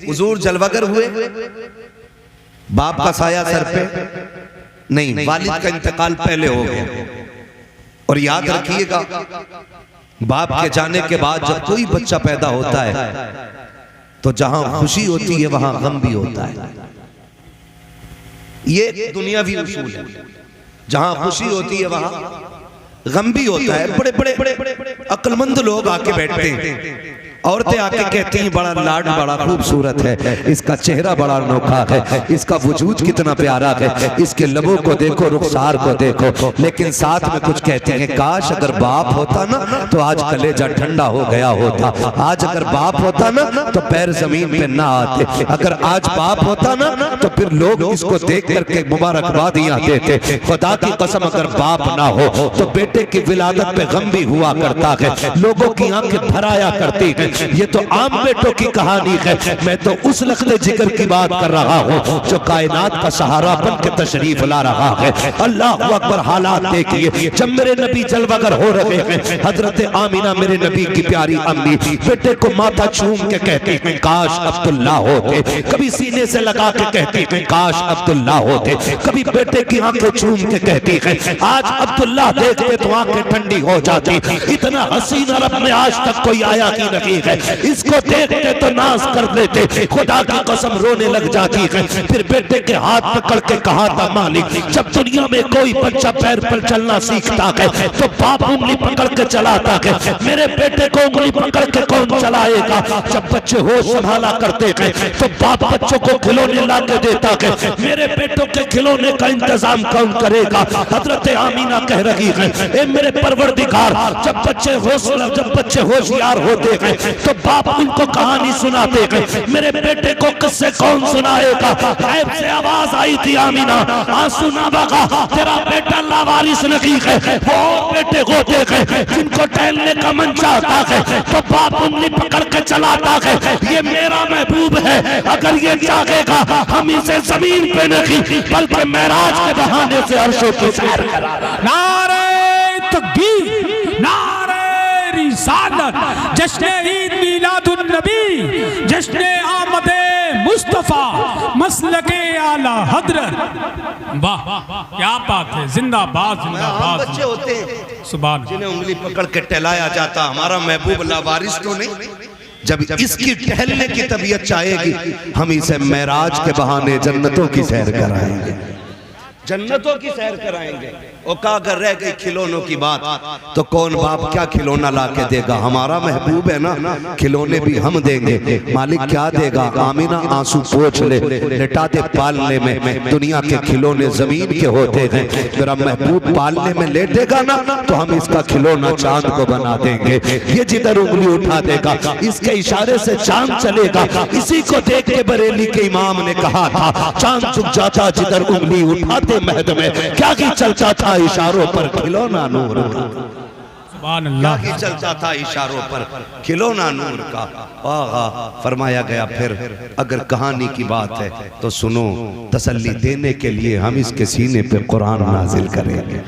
हुजूर जलवागर हुए, बाप का साया सर पे नहीं, वालिद का इंतकाल पहले हो गया। और याद रखिएगा, बाप के जाने के बाद जब कोई बच्चा पैदा होता है तो जहां खुशी होती है वहां गम भी होता है। ये दुनियावी उसूल है, जहां खुशी होती है वहां गम भी होता है। बड़े बड़े अक्लमंद लोग आके बैठते हैं, औरतें आके कहती हैं बड़ा लाड बड़ा खूबसूरत है, इसका चेहरा बड़ा अनोखा है, इसका वजूद कितना प्यारा है, इसके लबों को देखो, रुखसार को देखो। लेकिन साथ में कुछ कहते हैं काश अगर बाप होता ना तो आज कलेजा ठंडा हो गया होता, आज अगर बाप होता ना तो पैर जमीन पे ना आते, अगर आज बाप होता ना तो फिर लोग इसको देख करके मुबारकबादियां देते। खुदा की कसम अगर बाप ना हो तो बेटे की विलादत पे गम भी हुआ करता है, लोगों की आंखें भर आया करती है। ये तो आम बेटों की कहानी है, मैं तो उस लख्ते जिक्र की बात कर रहा हूँ जो कायनात का सहारा बन के तशरीफ ला रहा है। अल्लाह अकबर, हालात देखिए, जब मेरे नबी जलवागर हो रहे हैं, हजरत आमीना मेरे नबी की प्यारी अम्मी बेटे को माथा चूम के कहती हैं काश अब्दुल्ला होते, कभी सीने से लगा के कहती हैं काश अब्दुल्ला होते, कभी बेटे की आंखें चूम के कहती हैं आज अब्दुल्ला देखते तो आंखें ठंडी हो जाती। इतना हसीन अरब में आज तक कोई आया ही नहीं है, इसको देखते तो नाज कर लेते, खुदा की कसम रोने लग जाती है। फिर बेटे के हाथ पकड़ के कहा था मालिक, जब दुनिया में कोई बच्चा पैर पर चलना सीखता है तो बाप उंगली पकड़ के चलाता है, मेरे बेटे को उंगली पकड़ के कौन चलाएगा? जब बच्चे होश संभाला करते हैं तो बाप बच्चों को खिलौने ला के देता है, मेरे बेटों के खिलौने का इंतजाम कौन करेगा? हजरत आमीना कह रही है ए मेरे परवरदिगार, जब बच्चे होशियार होते हैं तो बाप उनको कहानी सुनाते हैं, मेरे बेटे को किससे कौन सुनाएगा? गायब से आवाज आई थी आमीना, आंसू ना बहा, तेरा बेटा लावारिस नहीं है, वो बेटे होते हैं जिनको टहलने का मन चाहता है तो बाप उंगली पकड़ के चलाता है। ये मेरा महबूब है, अगर ये चाहेगा हम इसे जमीन पे नहीं बल्कि मेराज के बहाने से अर्शों की सैर करा। नारे तकबीर, नारे रिसालत, जश्न ईद मिलादुन नबी, जश्न आमदे मुस्तफा, मसलके आला हजरत। वाह क्या बात है, जिंदाबाद जिंदाबाद। बच्चे होते हैं सुभान, जिन्हें उंगली पकड़ के टहलाया जाता, हमारा महबूब लावारिस तो नहीं। जब इसकी टहलने की तबीयत चाहेगी हम इसे मेराज के बहाने जन्नतों की सैर कराएंगे, जन्नतों की सैर कराएंगे। और का अगर रह गई खिलौनों की बात तो कौन बाप क्या खिलौना ला के देगा? हमारा महबूब है ना, खिलौने भी हम देंगे। मालिक क्या देगा? आमीना आंसू पोंछ ले, लेटा दे पालने में, दुनिया के खिलौने जमीन के होते हैं, मेरा महबूब पालने में लेटेगा ना तो हम इसका खिलौना चांद को बना देंगे। ये जिधर उंगली उठा देगा इसके इशारे से चांद चलेगा। इसी को देख के बरेली के इमाम ने कहा था चांद झुक जाता जिधर उंगली उठाते महद में, क्या ही चलता था इशारों पर खिलौना नूर का, सुभान अल्लाह, क्या ही चलता था इशारों पर खिलौना नूर का। आहा, फरमाया गया फिर अगर कहानी की बात है तो सुनो, तसल्ली देने के लिए हम इसके सीने पे कुरान नाजिल करेंगे,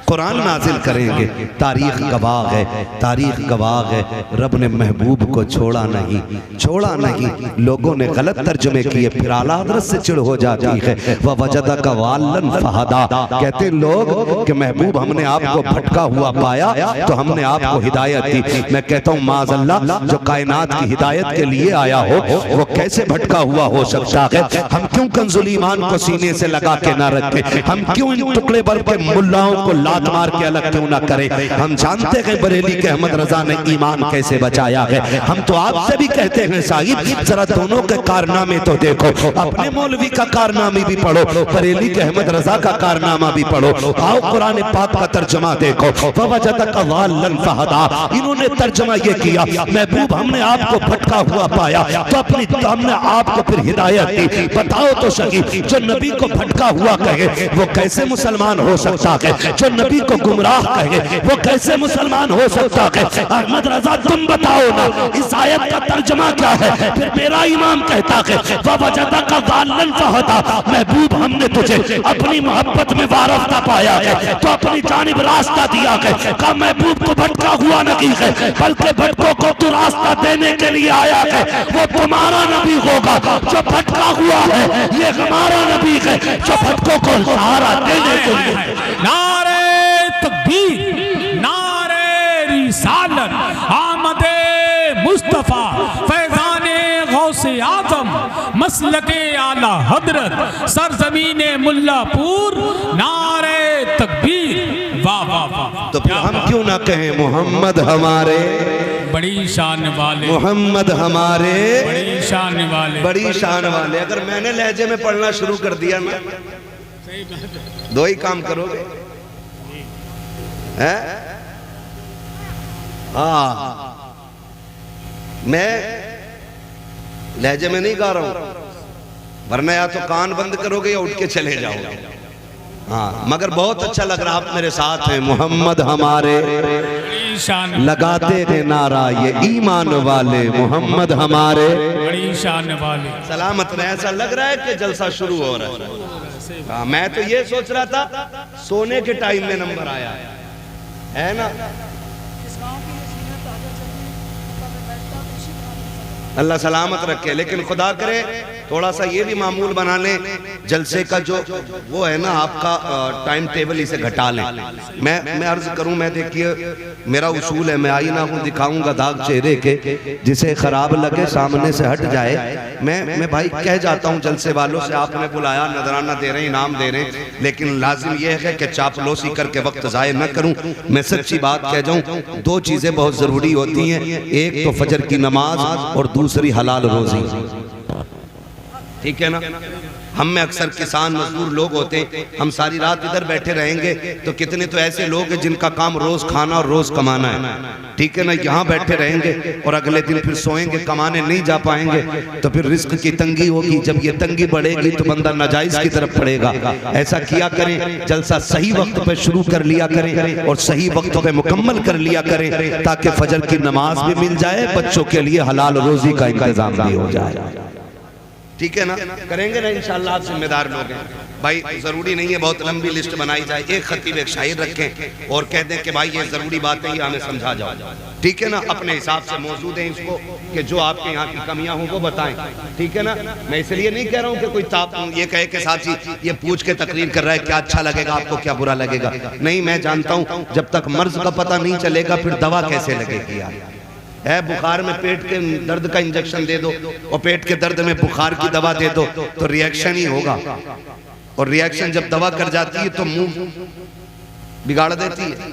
कुरान नाजिल करेंगे। तारीख गवाह है, तारीख गवाह है, रब ने महबूब को छोड़ा नहीं, छोड़ा नहीं। लोगों ने गलत तर्जुमे किए, फिर आला हज़रत से चिढ़ हो जाती है। वह वजदा का वालन फहदा, कहते लोग कि महबूब हमने आपको भटका हुआ पाया तो हमने आपको हिदायत दी। मैं कहता हूँ माज़अल्लाह, जो कायनात की हिदायत के लिए आया हो वो कैसे भटका हुआ हो सकता है? हम क्यों कंजुल ईमान को सीने से लगा के ना रखें? हम क्यों इन टुकड़े भर के मुल्लाओं को लात मार के अलग क्यों ना करे? हम जानते हैं बरेली के अहमद रजा ने ईमान कैसे बचाया है। हम तो आपसे भी कहते हैं साहिब जरा दोनों के कारनामे तो देखो, अपने मौलवी का कारनामे भी पढ़ो, बरेली के अहमद रजा का कारनामा भी पढ़ो। आओ कुरान पाक का तर्जुमा देखो, फवजदक वालन फहदा, इन्होंने तर्जुमा ये किया महबूब हमने आपको भटका हुआ पाया तो अपनी हमने आपको फिर हिदायत दी। बताओ तो सही, जो नबी को भटका हुआ कहे वो कैसे मुसलमान हो सकता है? जो नबी को गुमराह कहे वो कैसे मुसलमान हो सकता है? अहमद रजा तुम बताओ ना इस आयत का तर्जमा क्या है? फिर मेरा इमाम कहता है ववजदा का ज़ालन फहदा, महबूब हमने तुझे अपनी मोहब्बत में वारफ्ता पाया है तो अपनी जानिब रास्ता दिया है। का महबूब को भटका हुआ नहीं है बल्कि भटकों को तो रास्ता देने के लिए आया है। वो तुम्हारा नबी होगा जो भटका हुआ है, ये हमारा नबी है जो भटकों को सहारा देने के लिए। नारे तकबीर, नारे रिसालत, आमदे मुस्तफा, फैजाने गौसे आजम, मसलके आला हजरत, सरजमीने मुल्लापुर, नारे तकबीर, वाह वाह वाह। तो फिर हम क्यों ना कहें मोहम्मद हमारे बड़ी शान वाले, मोहम्मद हमारे बड़ी शान वाले, बड़ी शान वाले। अगर मैंने लहजे में पढ़ना शुरू कर दिया ना, दो ही काम करोगे हैं? हाँ, मैं लहजे में नहीं गा रहा हूं, वरना या तो कान बंद करोगे या उठ के चले जाओगे। हाँ, मगर बहुत अच्छा लग रहा, आप मेरे साथ हैं। मोहम्मद हमारे लगाते हैं नारा ये ईमान वाले, मोहम्मद हमारे बड़ी शान वाले। सलामत में ऐसा लग रहा है कि जलसा शुरू हो रहा है। हाँ, मैं तो ये सोच रहा था सोने के टाइम में नंबर आया है ना। अल्लाह सलामत रखे, लेकिन खुदा करे थोड़ा सा ये भी मामूल बना लें, जलसे का जो वो है ना आपका टाइम टेबल, इसे घटा लें। मैं अर्ज करूं, मैं देखिए मेरा उसूल है, मैं आईना हूं, दिखाऊंगा दाग चेहरे के, जिसे खराब लगे सामने से हट जाए। मैं भाई कह जाता हूं जलसे वालों से, आपने बुलाया, नजराना दे रहे हैं, इनाम दे रहे हैं, लेकिन लाजिम यह है कि चापलूसी करके वक्त जाये न करूं। मैं सच्ची बात कह जाऊं, दो चीजें बहुत जरूरी होती हैं, एक तो फजर की नमाज और दूसरी हलाल रोजी। ठीक है ना। हम में अक्सर किसान मजदूर लोग होते हैं, हम सारी रात इधर बैठे रहेंगे तो कितने तो ऐसे लोग हैं जिनका काम रोज खाना और रोज कमाना है। ठीक है ना, यहाँ बैठे रहेंगे और अगले दिन फिर सोएंगे, कमाने नहीं जा पाएंगे, तो फिर रिस्क की तंगी होगी। जब ये तंगी बढ़ेगी तो बंदा नाजायज की तरफ पड़ेगा। ऐसा किया करें, जलसा सही वक्त पे शुरू कर लिया करें और सही वक्त पे मुकम्मल कर लिया करें, ताकि फजर की नमाज भी मिल जाए, बच्चों के लिए हलाल रोजी का इंतजाम भी हो जाए। ठीक है ना, करेंगे ना इंशाअल्लाह। आप जिम्मेदार लोग हैं भाई, जरूरी नहीं है बहुत लंबी लिस्ट बनाई जाए। एक खतीब एक शायर रखें और कह दें कि भाई ये जरूरी बात है, ये हमें समझा जाओ। ठीक है ना, अपने हिसाब से मौजूद है इसको कि जो आपके यहाँ की कमियां हो वो बताएं। ठीक है ना, मैं इसलिए नहीं कह रहा हूँ कि कोई ताप ये कहे कि साहब जी ये पूछ के तकरीर कर रहा है, क्या अच्छा लगेगा आपको, क्या बुरा लगेगा। नहीं, मैं जानता हूँ जब तक मर्ज का पता नहीं चलेगा फिर दवा कैसे लगेगी। यार है, बुखार में पेट के दर्द का इंजेक्शन दे दो और पेट के दर्द में बुखार की दवा दे दो तो रिएक्शन ही होगा, और रिएक्शन जब दवा कर जाती है तो मुंह बिगाड़ देती है।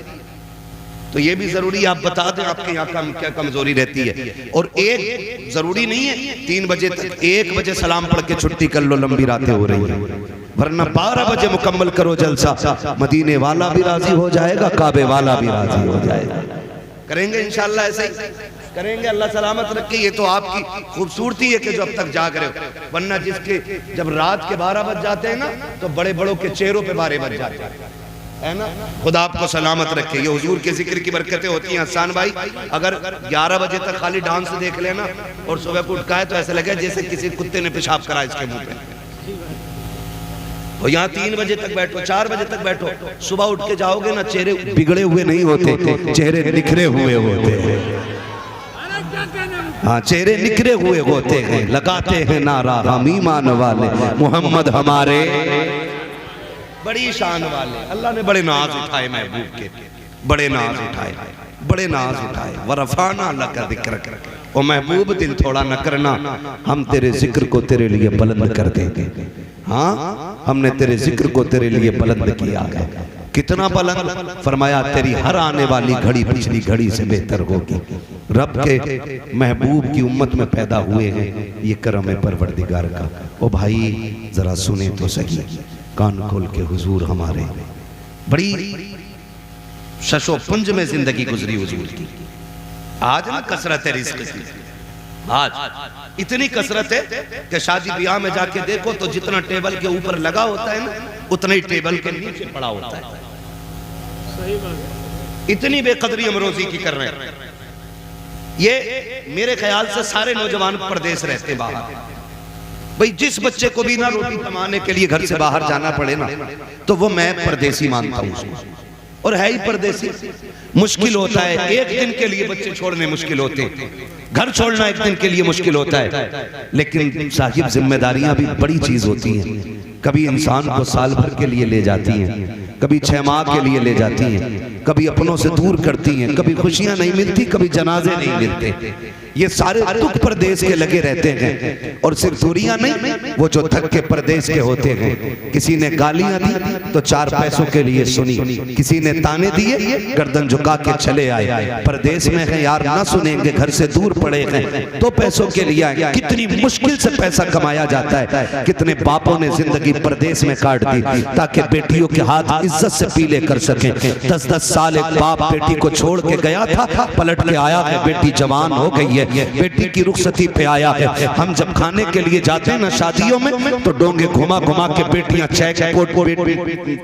तो ये भी जरूरी आप बता दें आपके यहाँ क्या कमजोरी रहती है। और एक जरूरी नहीं है 3 बजे तक, 1 बजे सलाम पढ़ के छुट्टी कर लो, लंबी रातें हो रही हैं, वरना 12 बजे मुकम्मल करो जलसा। मदीने वाला भी राजी हो जाएगा, काबे वाला भी राजी हो जाएगा। करेंगे इंशाअल्लाह, ऐसे ही करेंगे। अल्लाह सलामत रखे। ये तो आपकी खूबसूरती है कि जो अब तक जाग रहे हो, वरना जिसके जब रात के 12 बज जाते हैं ना तो बड़े बड़ों के चेहरों पे 12 बज जाते हैं, है ना। खुदा आपको सलामत रखे। ये हुजूर के जिक्र की बरकतें होती हैं। हसन भाई अगर 11 बजे तक खाली डांस देख लेना और सुबह को उठका है तो ऐसा लगे जैसे किसी कुत्ते ने पेशाब करा इसके मुंह पे। और यहाँ 3 बजे तक बैठो, 4 बजे तक बैठो, सुबह उठ के जाओगे ना चेहरे बिगड़े हुए नहीं होते, चेहरे निखरे हुए होते हैं। हाँ, चेहरे निखरे हुए होते हैं। लगाते हैं नारा हम ईमान वाले, मोहम्मद हमारे बड़ी शान वाले। अल्लाह ने बड़े नाज उठाए महबूब के, बड़े नाज उठाए, बड़े नाज उठाए। वरफाना अल्लाह का जिक्र ओ महबूब दिल थोड़ा न करना, हम तेरे जिक्र को तेरे लिए बुलंद कर देंगे। हाँ, हमने तेरे जिक्र को तेरे लिए बुलंद किया है। कितना बुलंद? फरमाया तेरी हर आने वाली घड़ी पिछली घड़ी से बेहतर होगी। रब के महबूब की उम्मत में पैदा हुए हैं, ये करम है परवरदिगार का। ओ भाई जरा सुने तो सही, कान खोल के हुजूर हमारे बड़ी शशो पुंज में जिंदगी गुजरी हुजूर की। आज ना कसरत है रिस्क की, आज इतनी कसरत है कि शादी ब्याह में जाके देखो तो जितना टेबल के ऊपर लगा होता है ना, उतना ही टेबल के नीचे पड़ा होता है। इतनी बेकदरी हम रोजी की कर रहे हैं। ये मेरे ख्याल से सारे नौजवान परदेश रहते बाहर। भाई जिस बच्चे को भी ना रोटी कमाने के लिए घर से बाहर जाना पड़े ना, तो वो मैं परदेसी मानता हूँ उसको, और है ही परदेसी। मुश्किल होता है, एक दिन के लिए बच्चे छोड़ने मुश्किल होते हैं, घर छोड़ना एक दिन के लिए मुश्किल होता है, लेकिन साहिब जिम्मेदारियां भी बड़ी चीज होती हैं। कभी इंसान को साल भर के लिए ले जाती हैं, कभी 6 माह के लिए ले जाती हैं, कभी अपनों से दूर करती हैं, कभी खुशियां नहीं मिलती, कभी जनाजे नहीं मिलते। ये सारे दुख परदेश के लगे रहते हैं। और सिर्फ दूरियां नहीं, वो जो थक के परदेश के होते हैं, किसी ने गालियां दी तो 4 पैसों के लिए सुनी, किसी ने ताने दिए गर्दन झुका के चले आए। परदेश में है यार, ना सुनेंगे, घर से दूर पड़े हैं, 2 पैसों के लिए आए। कितनी मुश्किल से पैसा कमाया जाता है, कितने बापों ने जिंदगी परदेश में काट दी ताकि बेटियों के हाथ इज्जत से पीले कर सकें। 10-10 साल एक बाप बेटी को छोड़ के गया था, पलट के आया है, बेटी जवान हो गई है, बेटी की रुखसती पे आया है। हम जब खाने के लिए जाते हैं ना शादियों में, तो डोंगे घुमा घुमा के बेटियां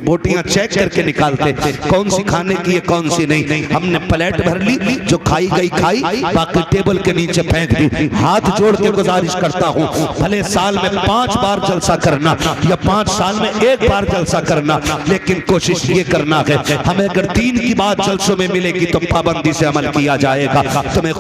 बोटियां चेक करके निकालते, कौन सी खाने की है कौन सी नहीं। हमने प्लेट भर ली, जो खाई गई खाई, बाकी टेबल के नीचे फेंक दी। हाथ जोड़ के गुजारिश करता हूँ, भले साल में 5 बार जलसा करना या 5 साल में 1 बार जलसा करना, लेकिन कोशिश ये करना है हमें अगर 3 की बात जलसों में मिलेगी तो पाबंदी से अमल किया जाएगा। तुम्हें